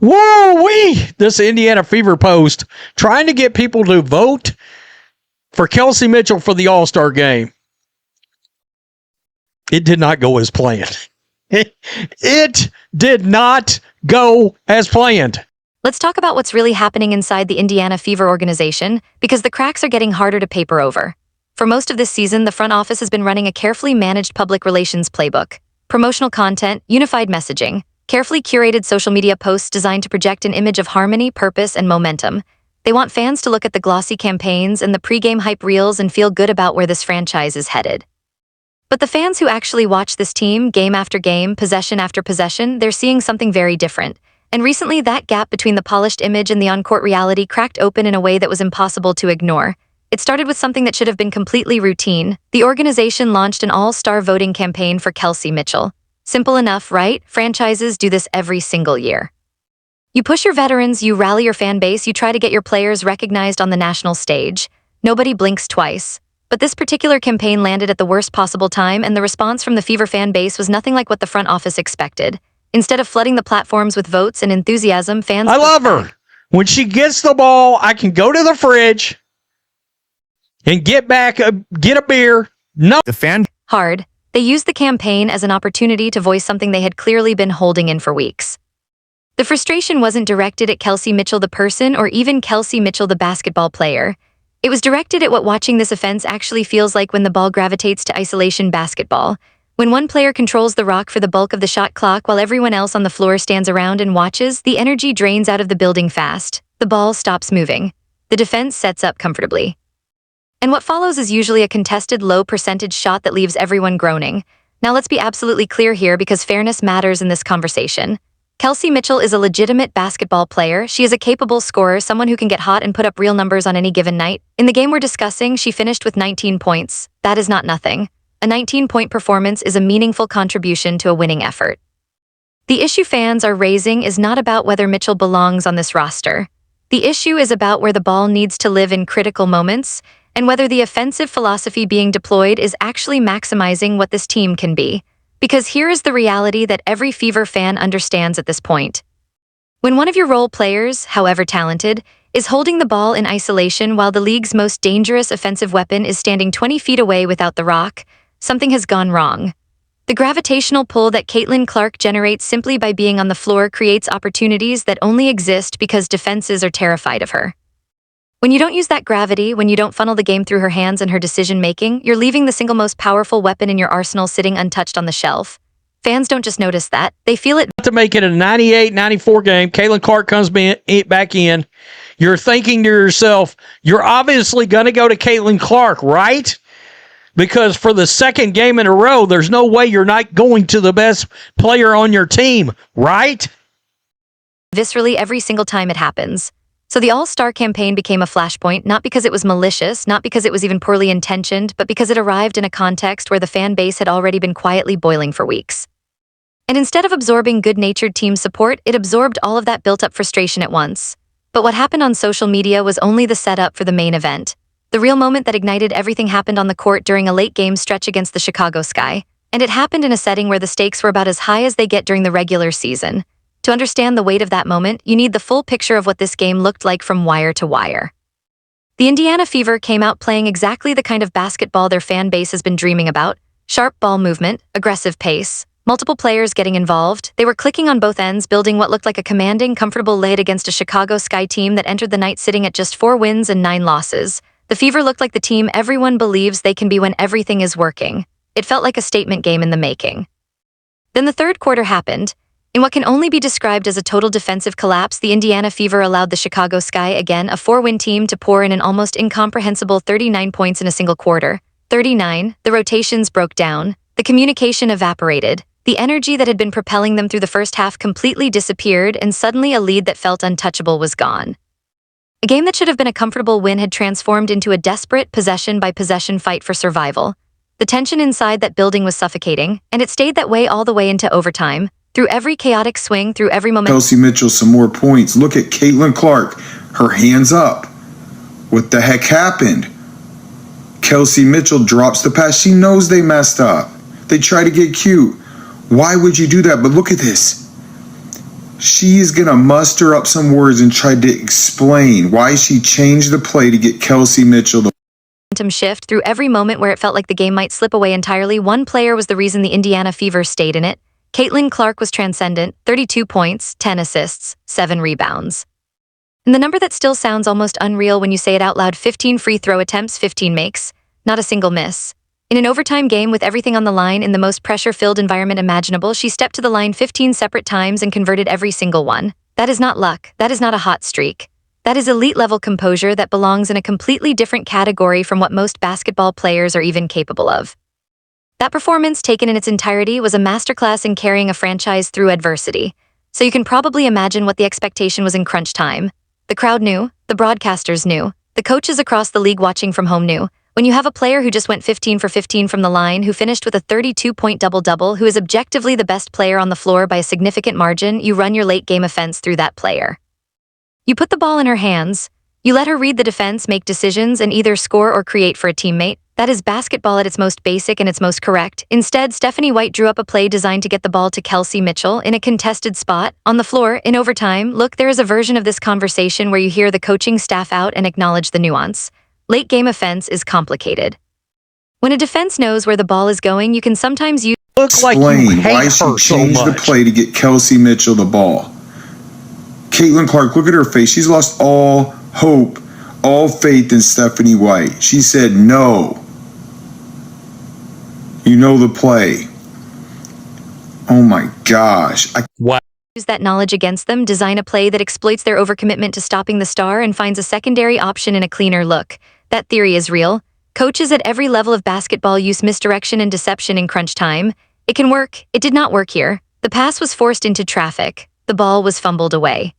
Woo-wee! This Indiana Fever post trying to get people to vote for Kelsey Mitchell for the All-Star game. It did not go as planned. It did not go as planned. Let's talk about what's really happening inside the Indiana Fever organization, because the cracks are getting harder to paper over. For most of this season, the front office has been running a carefully managed public relations playbook. Promotional content, unified messaging, carefully curated social media posts designed to project an image of harmony, purpose, and momentum. They want fans to look at the glossy campaigns and the pregame hype reels and feel good about where this franchise is headed. But the fans who actually watch this team, game after game, possession after possession, they're seeing something very different. And recently, that gap between the polished image and the on-court reality cracked open in a way that was impossible to ignore. It started with something that should have been completely routine. The organization launched an all-star voting campaign for Kelsey Mitchell. Simple enough, right? Franchises do this every single year. You push your veterans, you rally your fan base, you try to get your players recognized on the national stage. Nobody blinks twice. But this particular campaign landed at the worst possible time, and the response from the Fever fan base was nothing like what the front office expected. Instead of flooding the platforms with votes and enthusiasm, fans... I love her. When she gets the ball, I can go to the fridge and get a beer. No. The fan... Hard. They used the campaign as an opportunity to voice something they had clearly been holding in for weeks. The frustration wasn't directed at Kelsey Mitchell the person or even Kelsey Mitchell the basketball player. It was directed at what watching this offense actually feels like when the ball gravitates to isolation basketball. When one player controls the rock for the bulk of the shot clock while everyone else on the floor stands around and watches, the energy drains out of the building fast. The ball stops moving. The defense sets up comfortably. And what follows is usually a contested low-percentage shot that leaves everyone groaning. Now let's be absolutely clear here, because fairness matters in this conversation. Kelsey Mitchell is a legitimate basketball player. She is a capable scorer, someone who can get hot and put up real numbers on any given night. In the game we're discussing, she finished with 19 points. That is not nothing. A 19-point performance is a meaningful contribution to a winning effort. The issue fans are raising is not about whether Mitchell belongs on this roster. The issue is about where the ball needs to live in critical moments, and whether the offensive philosophy being deployed is actually maximizing what this team can be. Because here is the reality that every Fever fan understands at this point. When one of your role players, however talented, is holding the ball in isolation while the league's most dangerous offensive weapon is standing 20 feet away without the rock, something has gone wrong. The gravitational pull that Caitlin Clark generates simply by being on the floor creates opportunities that only exist because defenses are terrified of her. When you don't use that gravity, when you don't funnel the game through her hands and her decision-making, you're leaving the single most powerful weapon in your arsenal sitting untouched on the shelf. Fans don't just notice that, they feel it. To make it a 98-94 game, Caitlin Clark comes back in. You're thinking to yourself, you're obviously going to go to Caitlin Clark, right? Because for the second game in a row, there's no way you're not going to the best player on your team, right? Viscerally every single time it happens. So the All-Star campaign became a flashpoint, not because it was malicious, not because it was even poorly intentioned, but because it arrived in a context where the fan base had already been quietly boiling for weeks. And instead of absorbing good-natured team support, it absorbed all of that built-up frustration at once. But what happened on social media was only the setup for the main event. The real moment that ignited everything happened on the court during a late-game stretch against the Chicago Sky. And it happened in a setting where the stakes were about as high as they get during the regular season. To understand the weight of that moment, you need the full picture of what this game looked like from wire to wire. The Indiana Fever came out playing exactly the kind of basketball their fan base has been dreaming about. Sharp ball movement, aggressive pace, multiple players getting involved. They were clicking on both ends, building what looked like a commanding, comfortable lead against a Chicago Sky team that entered the night sitting at just 4 wins and 9 losses. The Fever looked like the team everyone believes they can be when everything is working. It felt like a statement game in the making. Then the third quarter happened. In what can only be described as a total defensive collapse, the Indiana Fever allowed the Chicago Sky, again a 4-win team, to pour in an almost incomprehensible 39 points in a single quarter. 39, the rotations broke down, the communication evaporated, the energy that had been propelling them through the first half completely disappeared, and suddenly a lead that felt untouchable was gone. A game that should have been a comfortable win had transformed into a desperate possession-by-possession fight for survival. The tension inside that building was suffocating, and it stayed that way all the way into overtime. Through every chaotic swing, through every moment. Kelsey Mitchell, some more points. Look at Caitlin Clark. Her hands up. What the heck happened? Kelsey Mitchell drops the pass. She knows they messed up. They try to get cute. Why would you do that? But look at this. She's going to muster up some words and try to explain why she changed the play to get Kelsey Mitchell the Momentum shift through every moment where it felt like the game might slip away entirely. One player was the reason the Indiana Fever stayed in it. Caitlin Clark was transcendent, 32 points, 10 assists, 7 rebounds. And the number that still sounds almost unreal when you say it out loud: 15 free throw attempts, 15 makes, not a single miss. In an overtime game with everything on the line in the most pressure-filled environment imaginable, she stepped to the line 15 separate times and converted every single one. That is not luck. That is not a hot streak. That is elite-level composure that belongs in a completely different category from what most basketball players are even capable of. That performance, taken in its entirety, was a masterclass in carrying a franchise through adversity. So you can probably imagine what the expectation was in crunch time. The crowd knew, the broadcasters knew, the coaches across the league watching from home knew. When you have a player who just went 15 for 15 from the line, who finished with a 32-point double-double, who is objectively the best player on the floor by a significant margin, you run your late-game offense through that player. You put the ball in her hands. You let her read the defense, make decisions, and either score or create for a teammate. That is basketball at its most basic and its most correct. Instead, Stephanie White drew up a play designed to get the ball to Kelsey Mitchell in a contested spot, on the floor, in overtime. Look, there is a version of this conversation where you hear the coaching staff out and acknowledge the nuance. Late-game offense is complicated. When a defense knows where the ball is going, you can sometimes use Look like you explain hate why her she so changed the much. play to get Kelsey Mitchell the ball. Caitlin Clark, look at her face. She's lost all hope, all faith in Stephanie White. She said no. You know the play. Oh my gosh. Wow. use that knowledge against them, design a play that exploits their overcommitment to stopping the star and finds a secondary option in a cleaner look. That theory is real. Coaches at every level of basketball use misdirection and deception in crunch time. It can work. It did not work here. The pass was forced into traffic. The ball was fumbled away.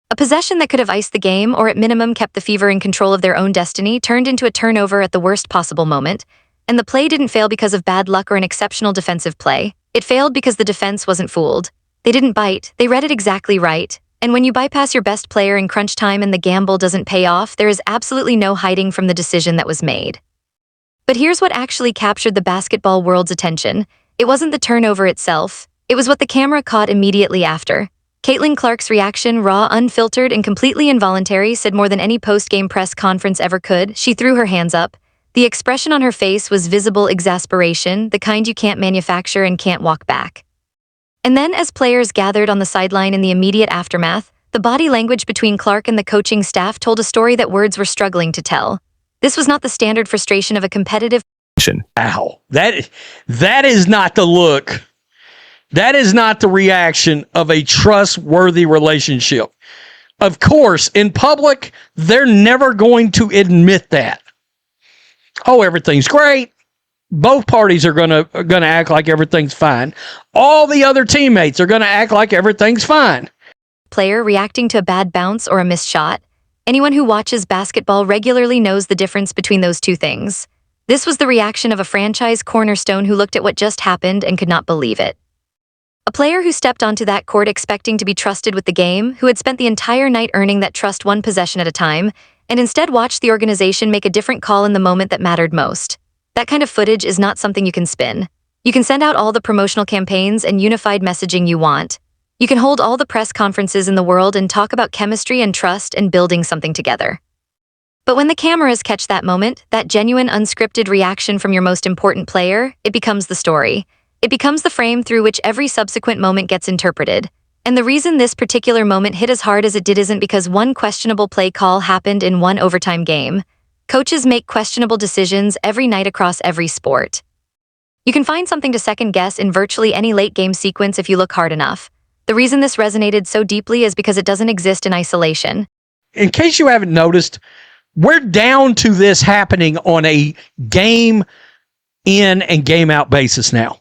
A possession that could have iced the game, or at minimum kept the Fever in control of their own destiny, turned into a turnover at the worst possible moment. And the play didn't fail because of bad luck or an exceptional defensive play. It failed because the defense wasn't fooled. They didn't bite. They read it exactly right. And when you bypass your best player in crunch time and the gamble doesn't pay off, there is absolutely no hiding from the decision that was made. But here's what actually captured the basketball world's attention. It wasn't the turnover itself. It was what the camera caught immediately after. Caitlin Clark's reaction, raw, unfiltered, and completely involuntary, said more than any post-game press conference ever could. She threw her hands up. The expression on her face was visible exasperation, the kind you can't manufacture and can't walk back. And then, as players gathered on the sideline in the immediate aftermath, the body language between Clark and the coaching staff told a story that words were struggling to tell. This was not the standard frustration of a competitive. Ow. That is not the look. That is not the reaction of a trustworthy relationship. Of course, in public, they're never going to admit that. Oh, everything's great. Both parties are gonna act like everything's fine. All the other teammates are gonna act like everything's fine. Player reacting to a bad bounce or a missed shot. Anyone who watches basketball regularly knows the difference between those two things. This was the reaction of a franchise cornerstone who looked at what just happened and could not believe it. A player who stepped onto that court expecting to be trusted with the game, who had spent the entire night earning that trust one possession at a time, and instead watched the organization make a different call in the moment that mattered most. That kind of footage is not something you can spin. You can send out all the promotional campaigns and unified messaging you want. You can hold all the press conferences in the world and talk about chemistry and trust and building something together. But when the cameras catch that moment, that genuine, unscripted reaction from your most important player, it becomes the story. It becomes the frame through which every subsequent moment gets interpreted. And the reason this particular moment hit as hard as it did isn't because one questionable play call happened in one overtime game. Coaches make questionable decisions every night across every sport. You can find something to second guess in virtually any late game sequence if you look hard enough. The reason this resonated so deeply is because it doesn't exist in isolation. In case you haven't noticed, we're down to this happening on a game in and game out basis now.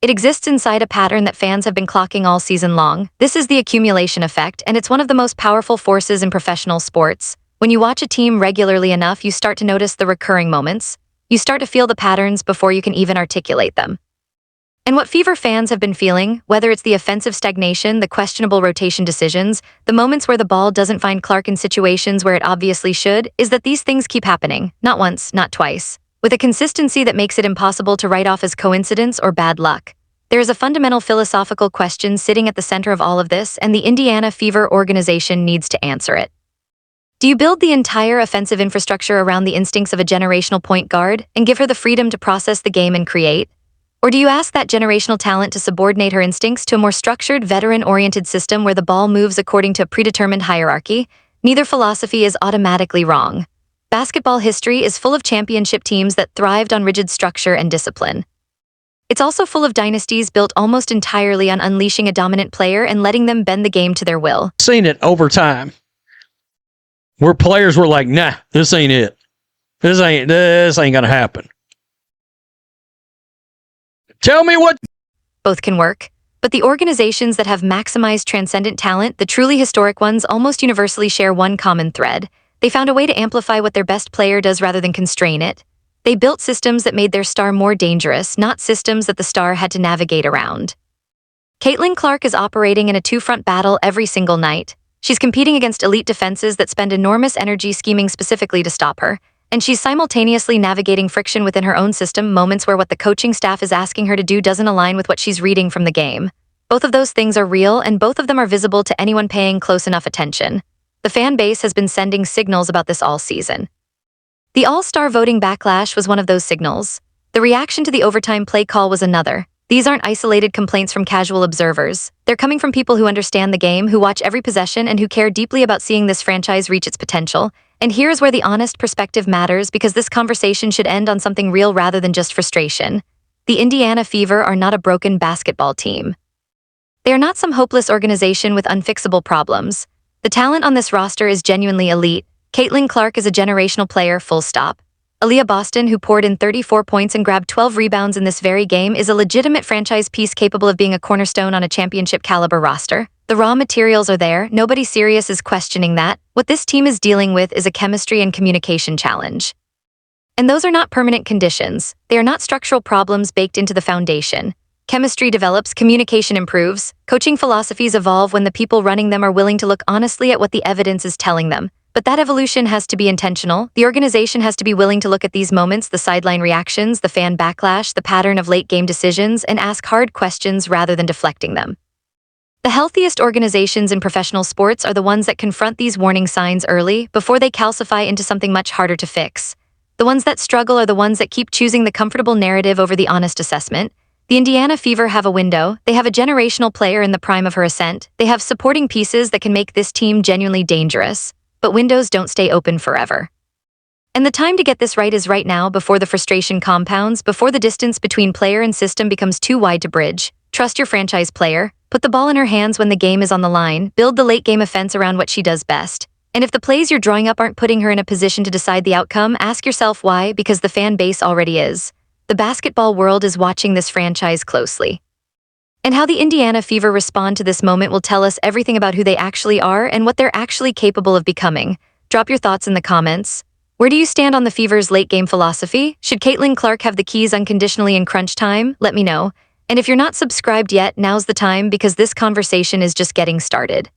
It exists inside a pattern that fans have been clocking all season long. This is the accumulation effect, and it's one of the most powerful forces in professional sports. When you watch a team regularly enough, you start to notice the recurring moments. You start to feel the patterns before you can even articulate them. And what Fever fans have been feeling, whether it's the offensive stagnation, the questionable rotation decisions, the moments where the ball doesn't find Clark in situations where it obviously should, is that these things keep happening, not once, not twice, with a consistency that makes it impossible to write off as coincidence or bad luck. There is a fundamental philosophical question sitting at the center of all of this, and the Indiana Fever organization needs to answer it. Do you build the entire offensive infrastructure around the instincts of a generational point guard and give her the freedom to process the game and create? Or do you ask that generational talent to subordinate her instincts to a more structured, veteran-oriented system where the ball moves according to a predetermined hierarchy? Neither philosophy is automatically wrong. Basketball history is full of championship teams that thrived on rigid structure and discipline. It's also full of dynasties built almost entirely on unleashing a dominant player and letting them bend the game to their will. Seen it over time where players were like, nah, this ain't it. This ain't going to happen. Tell me what. Both can work, but the organizations that have maximized transcendent talent, the truly historic ones, almost universally share one common thread. They found a way to amplify what their best player does rather than constrain it. They built systems that made their star more dangerous, not systems that the star had to navigate around. Caitlin Clark is operating in a two-front battle every single night. She's competing against elite defenses that spend enormous energy scheming specifically to stop her, and she's simultaneously navigating friction within her own system, moments where what the coaching staff is asking her to do doesn't align with what she's reading from the game. Both of those things are real, and both of them are visible to anyone paying close enough attention. The fan base has been sending signals about this all season. The All-Star voting backlash was one of those signals. The reaction to the overtime play call was another. These aren't isolated complaints from casual observers. They're coming from people who understand the game, who watch every possession, and who care deeply about seeing this franchise reach its potential. And here's where the honest perspective matters, because this conversation should end on something real rather than just frustration. The Indiana Fever are not a broken basketball team. They are not some hopeless organization with unfixable problems. The talent on this roster is genuinely elite. Caitlin Clark is a generational player, full stop. Aaliyah Boston, who poured in 34 points and grabbed 12 rebounds in this very game, is a legitimate franchise piece capable of being a cornerstone on a championship-caliber roster. The raw materials are there. Nobody serious is questioning that. What this team is dealing with is a chemistry and communication challenge. And those are not permanent conditions. They are not structural problems baked into the foundation. Chemistry develops, communication improves, coaching philosophies evolve when the people running them are willing to look honestly at what the evidence is telling them. But that evolution has to be intentional. The organization has to be willing to look at these moments, the sideline reactions, the fan backlash, the pattern of late-game decisions, and ask hard questions rather than deflecting them. The healthiest organizations in professional sports are the ones that confront these warning signs early, before they calcify into something much harder to fix. The ones that struggle are the ones that keep choosing the comfortable narrative over the honest assessment. The Indiana Fever have a window. They have a generational player in the prime of her ascent. They have supporting pieces that can make this team genuinely dangerous. But windows don't stay open forever. And the time to get this right is right now, before the frustration compounds, before the distance between player and system becomes too wide to bridge. Trust your franchise player. Put the ball in her hands when the game is on the line. Build the late-game offense around what she does best. And if the plays you're drawing up aren't putting her in a position to decide the outcome, ask yourself why, because the fan base already is. The basketball world is watching this franchise closely. And how the Indiana Fever respond to this moment will tell us everything about who they actually are and what they're actually capable of becoming. Drop your thoughts in the comments. Where do you stand on the Fever's late-game philosophy? Should Caitlin Clark have the keys unconditionally in crunch time? Let me know. And if you're not subscribed yet, now's the time, because this conversation is just getting started.